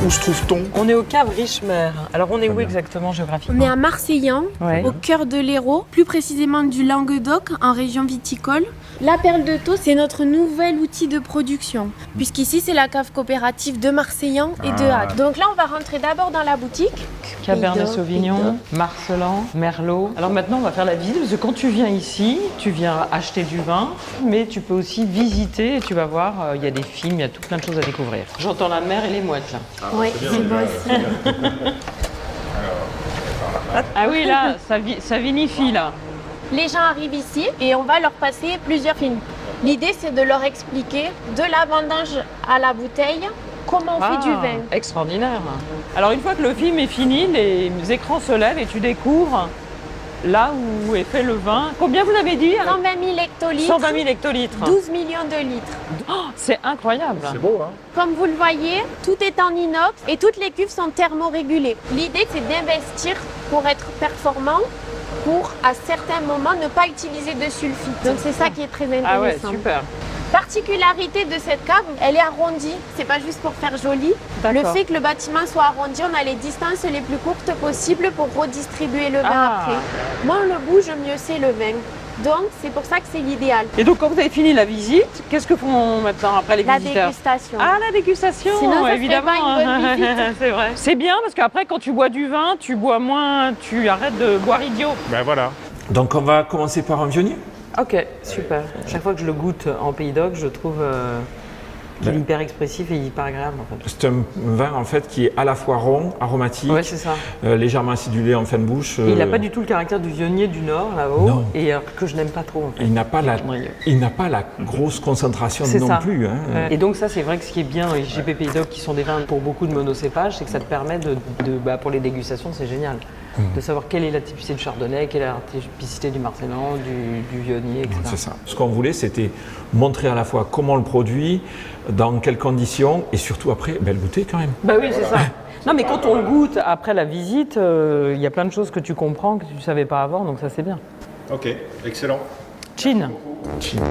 Où se trouve-t-on? On est au Cave Richemère. Alors on est où exactement géographiquement? On est à Marseillan, Ouais. au cœur de l'Hérault, plus précisément du Languedoc, en région viticole. La perle de Taux, c'est notre nouvel outil de production, puisqu'ici c'est la cave coopérative de Marseillan et de Hague. Donc là, on va rentrer d'abord dans la boutique. Cabernet Pays Sauvignon, d'Oc. Marselan, Merlot. Alors maintenant, on va faire la visite parce que quand tu viens ici, tu viens acheter du vin, mais tu peux aussi visiter et tu vas voir, il y a des films, il y a tout plein de choses à découvrir. J'entends la mer et les mouettes là. Oui, c'est bon aussi. Ah oui, là, ça vinifie là. Les gens arrivent ici et on va leur passer plusieurs films. L'idée, c'est de leur expliquer de la vendange à la bouteille comment on fait du vin. Extraordinaire. Alors une fois que le film est fini, les écrans se lèvent et tu découvres là où est fait le vin. Combien vous avez dit? 120 000 hectolitres, 120 000 hectolitres. 12 millions de litres. Oh, c'est incroyable. C'est beau, hein? Comme vous le voyez, tout est en inox et toutes les cuves sont thermorégulées. L'idée, c'est d'investir pour être performant, pour à certains moments ne pas utiliser de sulfite. Donc c'est ça qui est très intéressant. Ah ouais, super. Particularité de cette cave, elle est arrondie. C'est pas juste pour faire joli. Le D'accord. fait que le bâtiment soit arrondi, on a les distances les plus courtes possibles pour redistribuer le vin Ah. après. Moins on le bouge, mieux c'est le vin. Donc c'est pour ça que c'est l'idéal. Et donc quand vous avez fini la visite, qu'est-ce que font maintenant après les La visiteurs? dégustation. Ah, la dégustation, Sinon, ça serait évidemment. pas une bonne visite. C'est vrai. C'est bien parce qu'après, quand tu bois du vin, tu bois moins, tu arrêtes de boire idiot. Ben voilà. Donc on va commencer par un vionnier. Ok, super. Chaque fois que je le goûte en Pays d'Oc, je trouve qu'il est hyper expressif et hyper agréable en fait. C'est un vin en fait qui est à la fois rond, aromatique, Ouais, c'est ça. légèrement acidulé en fin de bouche. Et il n'a pas du tout le caractère du vionnier du Nord là-haut, Non. et que je n'aime pas trop en fait. Il n'a pas la, Oui. il n'a pas la grosse concentration C'est non ça. plus. Hein. Ouais. Et donc ça, c'est vrai que ce qui est bien dans les GP Pays d'Oc, qui sont des vins pour beaucoup de monocépages, c'est que ça te permet pour les dégustations, c'est génial. De savoir quelle est la typicité du Chardonnay, quelle est la typicité du Marcellan, du Viognier, etc. C'est ça. Ce qu'on voulait, c'était montrer à la fois comment on le produit, dans quelles conditions, et surtout après, le goûter quand même. Bah oui, c'est ça. Non, mais quand on le goûte après la visite, il y a plein de choses que tu comprends que tu ne savais pas avant, donc ça c'est bien. Ok, excellent. Chin. Cheers.